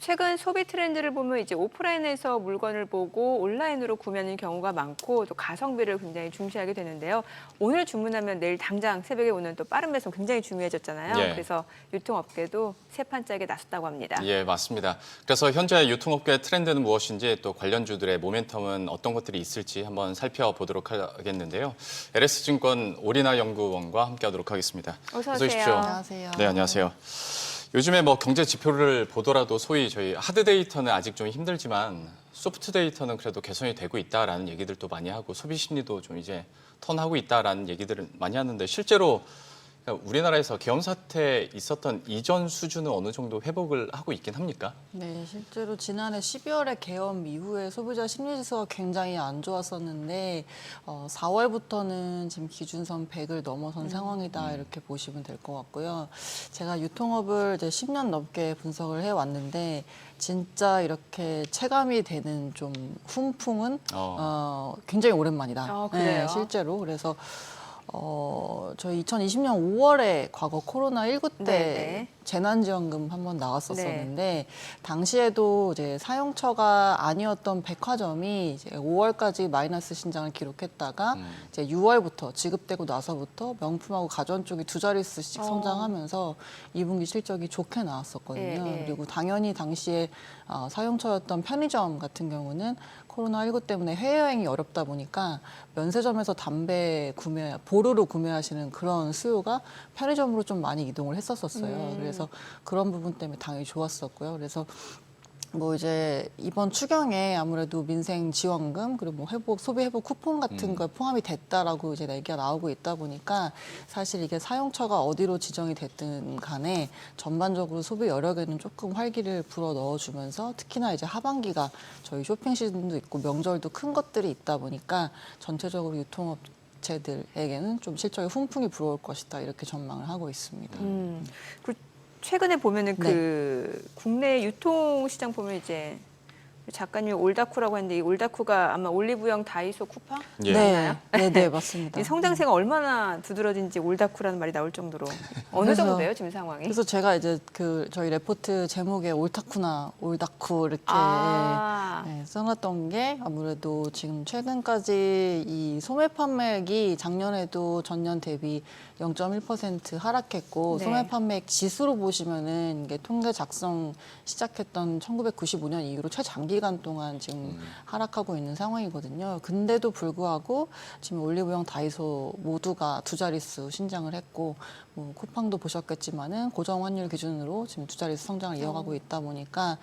최근 소비 트렌드를 보면 이제 오프라인에서 물건을 보고 온라인으로 구매하는 경우가 많고 또 가성비를 굉장히 중시하게 되는데요. 오늘 주문하면 내일 당장 새벽에 오는 또 빠른 배송 굉장히 중요해졌잖아요. 예. 그래서 유통업계도 새 판짜기에 나섰다고 합니다. 예, 맞습니다. 그래서 현재 유통업계 트렌드는 무엇인지 또 관련주들의 모멘텀은 어떤 것들이 있을지 한번 살펴보도록 하겠는데요. LS증권 오리나 연구원과 함께하도록 하겠습니다. 어서 오십시오. 오세요. 안녕하세요. 네, 안녕하세요. 요즘에 뭐 경제 지표를 보더라도 소위 저희 하드 데이터는 아직 좀 힘들지만 소프트 데이터는 그래도 개선이 되고 있다라는 얘기들도 많이 하고 소비 심리도 좀 이제 턴하고 있다라는 얘기들을 많이 하는데 실제로 우리나라에서 계엄 사태 있었던 이전 수준은 어느 정도 회복을 하고 있긴 합니까? 네, 실제로 지난해 12월에 계엄 이후에 소비자 심리 지수가 굉장히 안 좋았었는데 4월부터는 지금 기준선 100을 넘어선 상황이다 이렇게 보시면 될 것 같고요. 제가 유통업을 이제 10년 넘게 분석을 해왔는데 진짜 이렇게 체감이 되는 좀 훈풍은 굉장히 오랜만이다. 그래요? 네, 실제로. 그래서 저희 2020년 5월에 과거 코로나19 때 네네. 재난지원금 한번 나왔었었는데 당시에도 이제 사용처가 아니었던 백화점이 이제 5월까지 마이너스 신장을 기록했다가 이제 6월부터 지급되고 나서부터 명품하고 가전 쪽이 두 자릿수씩 성장하면서 2분기 실적이 좋게 나왔었거든요. 예, 예. 그리고 당연히 당시에 사용처였던 편의점 같은 경우는 코로나19 때문에 해외여행이 어렵다 보니까 면세점에서 담배 보루로 구매하시는 그런 수요가 편의점으로 좀 많이 이동을 했었어요. 그래서 그런 부분 때문에 당연히 좋았었고요. 그래서 뭐 이제 이번 추경에 아무래도 민생 지원금 그리고 뭐 소비 회복 쿠폰 같은 거 포함이 됐다라고 이제 얘기가 나오고 있다 보니까 사실 이게 사용처가 어디로 지정이 됐든 간에 전반적으로 소비 여력에는 조금 활기를 불어 넣어주면서 특히나 이제 하반기가 저희 쇼핑 시즌도 있고 명절도 큰 것들이 있다 보니까 전체적으로 유통업체들에게는 좀 실적에 훈풍이 불어올 것이다 이렇게 전망을 하고 있습니다. 그리고 최근에 보면은 네. 그 국내 유통시장 보면 이제 작가님 올다쿠라고 했는데 이 올다쿠가 아마 올리브영 다이소 쿠팡? 예. 네, 네, 네, 맞습니다. 이 성장세가 얼마나 두드러진지 올다쿠라는 말이 나올 정도로 어느 그래서- 정도예요 지금 상황이? 그래서 제가 이제 그 저희 레포트 제목에 옳다쿠나 올다쿠 이렇게 네, 써놨던 게 아무래도 지금 최근까지 이 소매 판매액이 작년에도 전년 대비 0.1% 하락했고 네. 소매 판매액 지수로 보시면은 이게 통계 작성 시작했던 1995년 이후로 최장기간 동안 지금 하락하고 있는 상황이거든요. 근데도 불구하고 지금 올리브영, 다이소 모두가 두 자릿수 신장을 했고 뭐 쿠팡도 보셨겠지만은 고정 환율 기준으로 지금 두 자릿수 성장을 이어가고 있다 보니까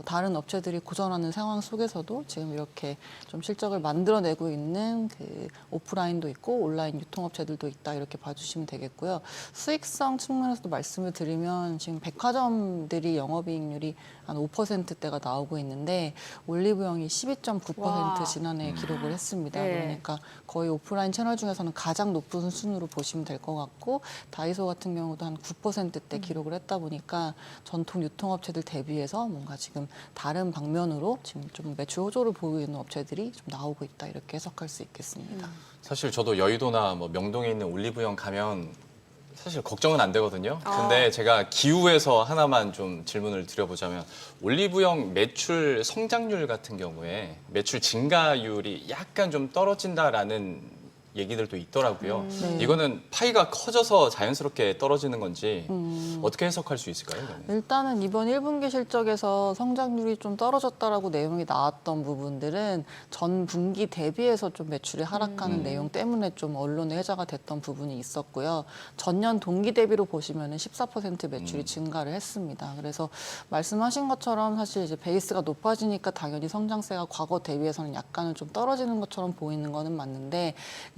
다른 업체들이 고전하는 상황 속에서도 지금 이렇게 좀 실적을 만들어내고 있는 그 오프라인도 있고 온라인 유통업체들도 있다 이렇게 봐주시면 되겠고요. 수익성 측면에서도 말씀을 드리면 지금 백화점들이 영업이익률이 한 5%대가 나오고 있는데 올리브영이 12.9% 와. 지난해 기록을 했습니다. 네. 그러니까 거의 오프라인 채널 중에서는 가장 높은 순으로 보시면 될 것 같고 다이소 같은 경우도 한 9%대 기록을 했다 보니까 전통 유통업체들 대비해서 뭔가 지금 다른 방면으로 지금 좀 매출 호조를 보이는 업체들이 좀 나오고 있다 이렇게 해석할 수 있겠습니다. 사실 저도 여의도나 뭐 명동에 있는 올리브영 가면 사실 걱정은 안 되거든요. 근데 제가 기후에서 하나만 좀 질문을 드려보자면 올리브영 매출 성장률 같은 경우에 매출 증가율이 약간 좀 떨어진다라는 얘기들도 있더라고요. 네. 이거는 파이가 커져서 자연스럽게 떨어지는 건지 어떻게 해석할 수 있을까요? 이거는? 일단은 이번 1분기 실적에서 성장률이 좀 떨어졌다라고 내용이 나왔던 부분들은 전 분기 대비해서 좀 매출이 하락하는 내용 때문에 좀 언론에 회자가 됐던 부분이 있었고요. 전년 동기 대비로 보시면은 14% 매출이 증가를 했습니다. 그래서 말씀하신 것처럼 사실 이제 베이스가 높아지니까 당연히 성장세가 과거 대비해서는 약간은 좀 떨어지는 것처럼 보이는 거는 맞는데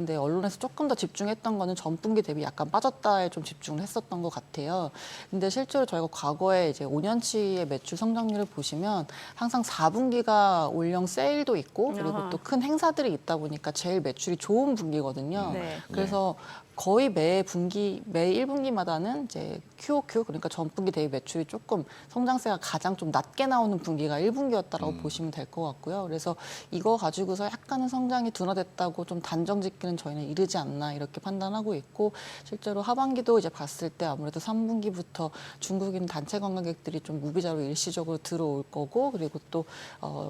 근데 언론에서 조금 더 집중했던 거는 전분기 대비 약간 빠졌다에 좀 집중을 했었던 것 같아요. 근데 실제로 저희가 과거에 이제 5년치의 매출 성장률을 보시면 항상 4분기가 올영 세일도 있고 그리고 또 큰 행사들이 있다 보니까 제일 매출이 좋은 분기거든요. 네. 그래서 거의 매 1분기마다는 이제 QOQ, 그러니까 전분기 대비 매출이 조금 성장세가 가장 좀 낮게 나오는 분기가 1분기였다라고 보시면 될 것 같고요. 그래서 이거 가지고서 약간은 성장이 둔화됐다고 좀 단정 짓기는 저희는 이르지 않나 이렇게 판단하고 있고, 실제로 하반기도 이제 봤을 때 아무래도 3분기부터 중국인 단체 관광객들이 좀 무비자로 일시적으로 들어올 거고, 그리고 또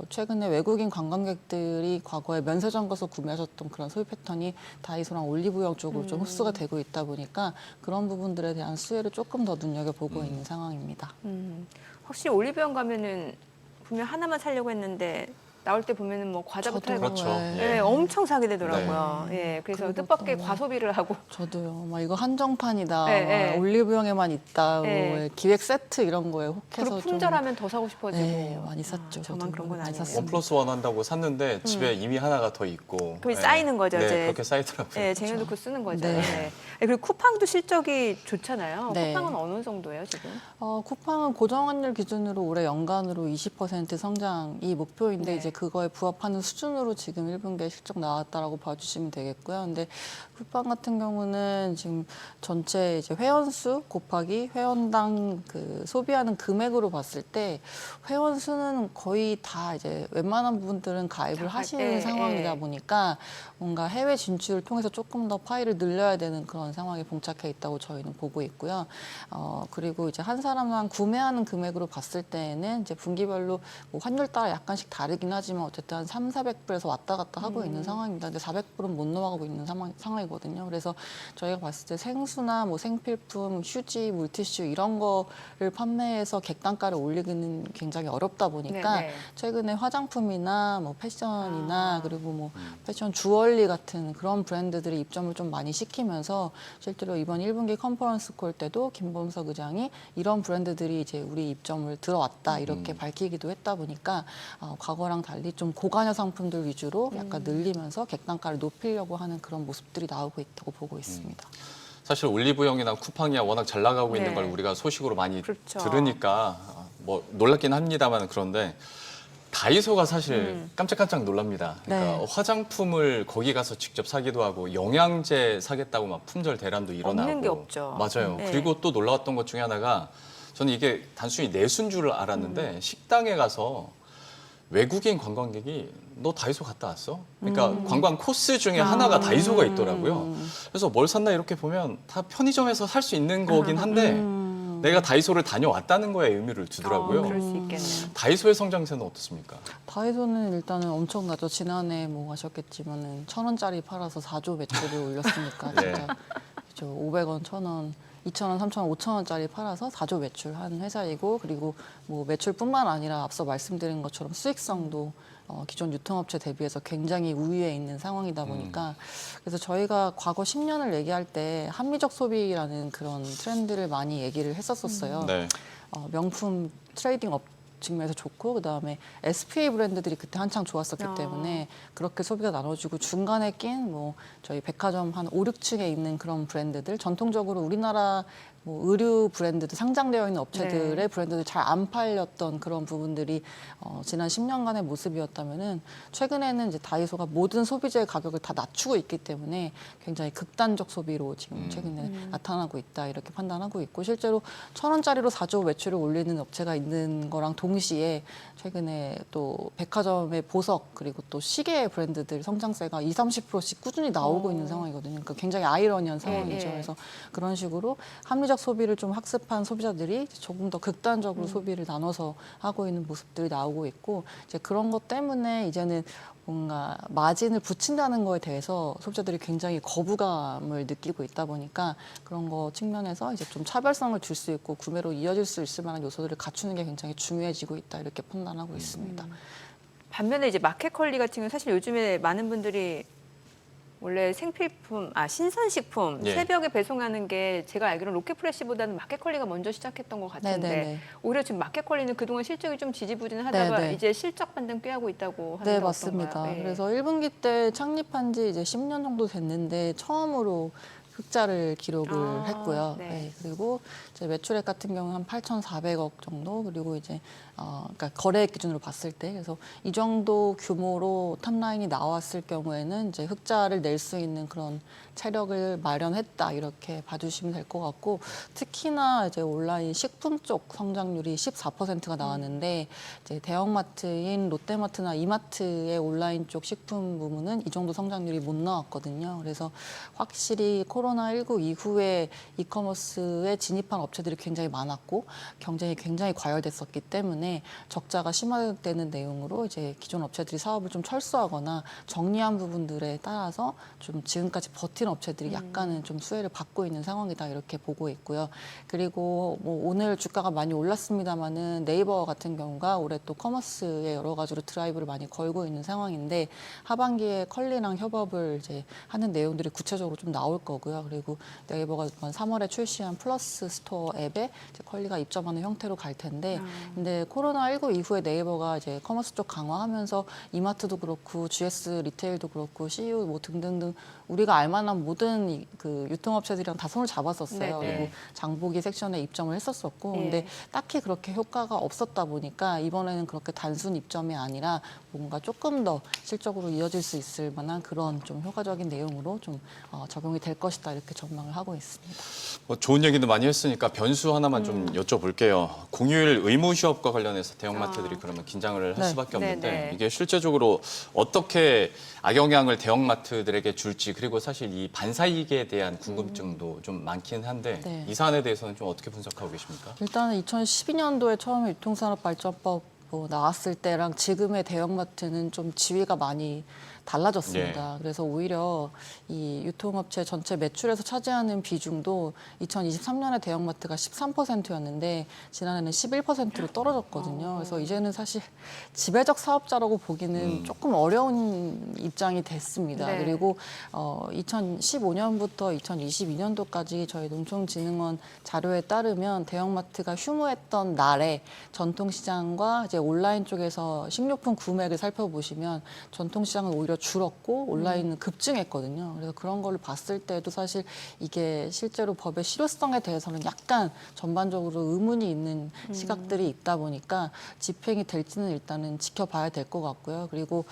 최근에 외국인 관광객들이 과거에 면세점 가서 구매하셨던 그런 소비 패턴이 다이소랑 올리브영 쪽으로 좀 흡수가 되고 있다 보니까 그런 부분들에 대한 수혜를 조금 더 눈여겨보고 있는 상황입니다. 확실히 올리브영 가면은 분명 하나만 사려고 했는데 나올 때 보면은 뭐 과자부터 저도 해서 그렇죠. 예. 예, 엄청 사게 되더라고요. 네. 예, 그래서 그리고 뜻밖의 또 과소비를 하고 저도요. 막 이거 한정판이다. 네, 막 네. 올리브영에만 있다. 네. 뭐 기획 세트 이런 거에 혹해서 그리고 좀 품절하면 더 사고 싶어지고 네, 많이 샀죠. 저만 저도 그런 건 많이 아니에요. 샀습니다. 원 플러스 원 한다고 샀는데 집에 이미 하나가 더 있고. 그게 쌓이는 거죠, 네, 이제. 그렇게 쌓이더라고요. 예, 쟁여놓고 쓰는 거죠. 네. 네. 그리고 쿠팡도 실적이 좋잖아요. 네. 쿠팡은 어느 정도예요, 지금? 쿠팡은 고정환율 기준으로 올해 연간으로 20% 성장이 목표인데 네. 이제 그거에 부합하는 수준으로 지금 1분기에 실적 나왔다라고 봐주시면 되겠고요. 근데 쿠팡 같은 경우는 지금 전체 이제 회원수 곱하기 회원당 그 소비하는 금액으로 봤을 때 회원 수는 거의 다 이제 웬만한 부분들은 가입을 다 하시는 예, 상황이다 예. 보니까 뭔가 해외 진출을 통해서 조금 더 파이를 늘려야 되는 그런 상황에 봉착해 있다고 저희는 보고 있고요. 그리고 이제 한 사람당 구매하는 금액으로 봤을 때에는 이제 분기별로 뭐 환율 따라 약간씩 다르긴 하지만 어쨌든 한 300~400불에서 왔다 갔다 하고 있는 상황입니다. 근데 400불은 못 넘어가고 있는 상황이거든요. 그래서 저희가 봤을 때 생수나 뭐 생필품, 휴지, 물티슈 이런 거를 판매해서 객단가를 올리기는 굉장히 어렵다 보니까 네, 네. 최근에 화장품이나 뭐 패션이나 그리고 뭐 패션 주얼리 같은 그런 브랜드들이 입점을 좀 많이 시키면서 실제로 이번 1분기 컨퍼런스 콜 때도 김범석 의장이 이런 브랜드들이 이제 우리 입점을 들어왔다 이렇게 밝히기도 했다 보니까 과거랑 달리 좀 고가녀 상품들 위주로 약간 늘리면서 객단가를 높이려고 하는 그런 모습들이 나오고 있다고 보고 있습니다. 사실 올리브영이나 쿠팡이야 워낙 잘 나가고 네. 있는 걸 우리가 소식으로 많이 그렇죠. 들으니까 뭐 놀랍긴 합니다만, 그런데 다이소가 사실 깜짝깜짝 놀랍니다. 그러니까 네. 화장품을 거기 가서 직접 사기도 하고 영양제 사겠다고 막 품절 대란도 일어나고. 없는 게 없죠. 맞아요. 네. 그리고 또 놀라웠던 것 중에 하나가, 저는 이게 단순히 내수인 줄 알았는데 식당에 가서 외국인 관광객이 너 다이소 갔다 왔어? 그러니까 관광 코스 중에 하나가 다이소가 있더라고요. 그래서 뭘 샀나 이렇게 보면 다 편의점에서 살 수 있는 거긴 한데 내가 다이소를 다녀왔다는 거에 의미를 두더라고요. 그럴 수 있겠네요. 다이소의 성장세는 어떻습니까? 다이소는 일단은 엄청나죠. 지난해 뭐 아셨겠지만은 1,000원짜리 팔아서 4조 매출을 올렸으니까 네. 진짜 그죠. 500원, 1,000원, 2,000원, 3,000원, 5,000원짜리 팔아서 4조 매출한 회사이고, 그리고 뭐 매출뿐만 아니라 앞서 말씀드린 것처럼 수익성도 기존 유통업체 대비해서 굉장히 우위에 있는 상황이다 보니까 그래서 저희가 과거 10년을 얘기할 때 합리적 소비라는 그런 트렌드를 많이 얘기를 했었었어요. 네. 명품 트레이딩 업 측면에서 좋고, 그다음에 SPA 브랜드들이 그때 한창 좋았었기 아. 때문에 그렇게 소비가 나눠지고, 중간에 낀 뭐 저희 백화점 한 5, 6층에 있는 그런 브랜드들, 전통적으로 우리나라 뭐 의류 브랜드들, 상장되어 있는 업체들의 네. 브랜드들 잘 안 팔렸던 그런 부분들이 지난 10년간의 모습이었다면은, 최근에는 이제 다이소가 모든 소비재의 가격을 다 낮추고 있기 때문에 굉장히 극단적 소비로 지금 최근에 나타나고 있다 이렇게 판단하고 있고, 실제로 1,000원짜리로 4조 매출을 올리는 업체가 있는 거랑 동시에 최근에 또 백화점의 보석 그리고 또 시계 브랜드들 성장세가 20~30%씩 꾸준히 나오고 있는 상황이거든요. 그러니까 굉장히 아이러니한 상황이죠. 예. 그래서 그런 식으로 합리적 소비를 좀 학습한 소비자들이 조금 더 극단적으로 소비를 나눠서 하고 있는 모습들이 나오고 있고, 이제 그런 것 때문에 이제는 뭔가 마진을 붙인다는 거에 대해서 소비자들이 굉장히 거부감을 느끼고 있다 보니까 그런 거 측면에서 이제 좀 차별성을 줄 수 있고 구매로 이어질 수 있을 만한 요소들을 갖추는 게 굉장히 중요해지고 있다 이렇게 판단하고 있습니다. 반면에 이제 마켓컬리 같은 경우는 사실 요즘에 많은 분들이 원래 생필품, 신선식품 예. 새벽에 배송하는 게 제가 알기로는 로켓프레시보다는 마켓컬리가 먼저 시작했던 것 같은데 네네네. 오히려 지금 마켓컬리는 그동안 실적이 좀 지지부진하다가 네네. 이제 실적 반등 꾀하고 있다고 하는데 네, 어떤가요? 맞습니다. 예. 그래서 1분기 때 창립한 지 이제 10년 정도 됐는데 처음으로 흑자를 기록을 했고요. 네. 네, 그리고 이제 매출액 같은 경우는 한 8,400억 정도, 그리고 이제 그러니까 거래액 기준으로 봤을 때, 그래서 이 정도 규모로 탑라인이 나왔을 경우에는 이제 흑자를 낼 수 있는 그런 체력을 마련했다, 이렇게 봐주시면 될 것 같고, 특히나 이제 온라인 식품 쪽 성장률이 14%가 나왔는데 이제 대형마트인 롯데마트나 이마트의 온라인 쪽 식품 부문은 이 정도 성장률이 못 나왔거든요. 그래서 확실히 코로나19 이후에 이커머스에 진입한 업체들이 굉장히 많았고 경쟁이 굉장히 과열됐었기 때문에 적자가 심화되는 내용으로 이제 기존 업체들이 사업을 좀 철수하거나 정리한 부분들에 따라서 좀 지금까지 버틴 업체들이 약간은 좀 수혜를 받고 있는 상황이다, 이렇게 보고 있고요. 그리고 뭐 오늘 주가가 많이 올랐습니다만은 네이버 같은 경우가 올해 또 커머스에 여러 가지로 드라이브를 많이 걸고 있는 상황인데 하반기에 컬리랑 협업을 이제 하는 내용들이 구체적으로 좀 나올 거고요. 그리고 네이버가 이번 3월에 출시한 플러스 스토어 앱에 이제 컬리가 입점하는 형태로 갈 텐데, 근데 코로나19 이후에 네이버가 이제 커머스 쪽 강화하면서 이마트도 그렇고 GS 리테일도 그렇고 CU 뭐 등등등 우리가 알만한 모든 그 유통업체들이랑 다 손을 잡았었어요. 네, 네. 그리고 장보기 섹션에 입점을 했었었고, 예. 근데 딱히 그렇게 효과가 없었다 보니까 이번에는 그렇게 단순 입점이 아니라 뭔가 조금 더 실적으로 이어질 수 있을 만한 그런 좀 효과적인 내용으로 좀 적용이 될 것이다, 이렇게 전망을 하고 있습니다. 뭐 좋은 얘기도 많이 했으니까 변수 하나만 좀 여쭤볼게요. 공휴일 의무 휴업과 관련해서 대형마트들이 그러면 긴장을 할 네. 수밖에 없는데 네, 네. 이게 실제적으로 어떻게 악영향을 대형마트들에게 줄지, 그리고 사실 이 반사이익에 대한 궁금증도 좀 많긴 한데 네. 이 사안에 대해서는 좀 어떻게 분석하고 계십니까? 일단은 2012년도에 처음에 유통산업발전법 나왔을 때랑 지금의 대형마트는 좀 지위가 많이 달라졌습니다. 그래서 오히려 이 유통업체 전체 매출에서 차지하는 비중도 2023년에 대형마트가 13%였는데 지난해는 11%로 떨어졌거든요. 그래서 이제는 사실 지배적 사업자라고 보기는 조금 어려운 입장이 됐습니다. 네. 그리고 2015년부터 2022년도까지 저희 농촌진흥원 자료에 따르면 대형마트가 휴무했던 날에 전통시장과 이제 온라인 쪽에서 식료품 구매를 살펴보시면 전통시장은 오히려 줄었고 온라인은 급증했거든요. 그래서 그런 거를 봤을 때도 사실 이게 실제로 법의 실효성에 대해서는 약간 전반적으로 의문이 있는 시각들이 있다 보니까 집행이 될지는 일단은 지켜봐야 될 것 같고요. 그리고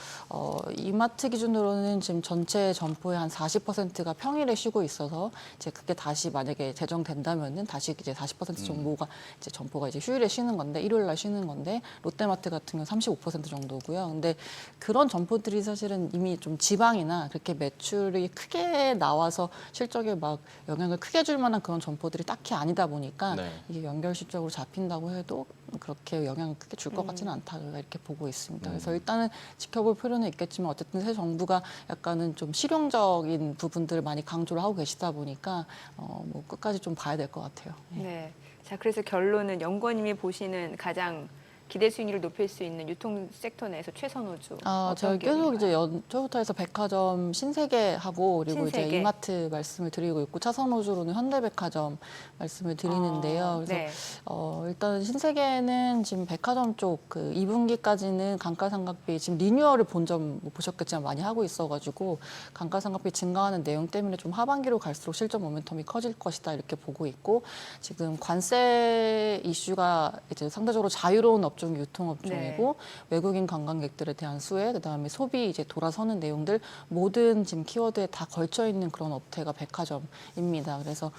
이마트 기준으로는 지금 전체 점포의 한 40%가 평일에 쉬고 있어서 이제 그게 다시 만약에 제정된다면은 다시 이제 40% 정도가 이제 점포가 이제 휴일에 쉬는 건데 일요일 날 쉬는 건데 롯데마트 같은 경우 35% 정도고요. 근데 그런 점포들이 사실은 이미 좀 지방이나 그렇게 매출이 크게 나와서 실적에 막 영향을 크게 줄 만한 그런 점포들이 딱히 아니다 보니까 네. 이게 연결 실적으로 잡힌다고 해도 그렇게 영향을 크게 줄 것 같지는 않다, 이렇게 보고 있습니다. 그래서 일단은 지켜볼 필요는 있겠지만 어쨌든 새 정부가 약간은 좀 실용적인 부분들을 많이 강조를 하고 계시다 보니까 뭐 끝까지 좀 봐야 될 것 같아요. 네. 자, 그래서 결론은 연구원님이 보시는 가장 기대 수익률을 높일 수 있는 유통 섹터 내에서 최선호주. 제가 어떤 계속 기업인가요? 이제 연초부터 해서 백화점 신세계하고 그리고 신세계. 이제 이마트 말씀을 드리고 있고 차선호주로는 현대백화점 말씀을 드리는데요. 그래서 네. 일단 신세계는 지금 백화점 쪽 그 2분기까지는 감가상각비 지금 리뉴얼을 본 점 보셨겠지만 많이 하고 있어가지고 감가상각비 증가하는 내용 때문에 좀 하반기로 갈수록 실적 모멘텀이 커질 것이다, 이렇게 보고 있고 지금 관세 이슈가 이제 상대적으로 자유로운 업종 유통업종이고 외국인 관광객들에 대한 수혜, 그다음에 소비 이제 돌아서는 내용들 모든 지금 키워드에 다 걸쳐 있는 그런 업태가 백화점입니다. 그래서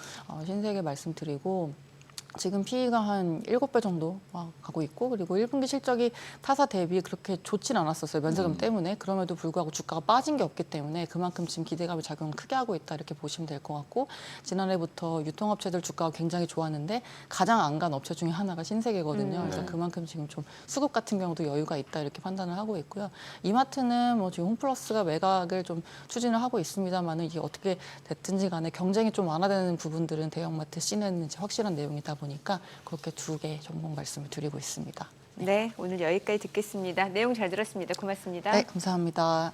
신세계 말씀드리고 지금 PE가 한 7배 정도 가고 있고 그리고 1분기 실적이 타사 대비 그렇게 좋진 않았었어요. 면세점 때문에. 그럼에도 불구하고 주가가 빠진 게 없기 때문에 그만큼 지금 기대감이 작용을 크게 하고 있다, 이렇게 보시면 될 것 같고 지난해부터 유통업체들 주가가 굉장히 좋았는데 가장 안 간 업체 중에 하나가 신세계거든요. 그래서 네. 그만큼 지금 좀 수급 같은 경우도 여유가 있다, 이렇게 판단을 하고 있고요. 이마트는 뭐 지금 홈플러스가 매각을 좀 추진을 하고 있습니다만은 이게 어떻게 됐든지 간에 경쟁이 좀 완화되는 부분들은 대형마트 시내는 이제 확실한 내용이다 보니까 그렇게 두 개 전공 말씀을 드리고 있습니다. 네, 오늘 여기까지 듣겠습니다. 내용 잘 들었습니다. 고맙습니다. 네, 감사합니다.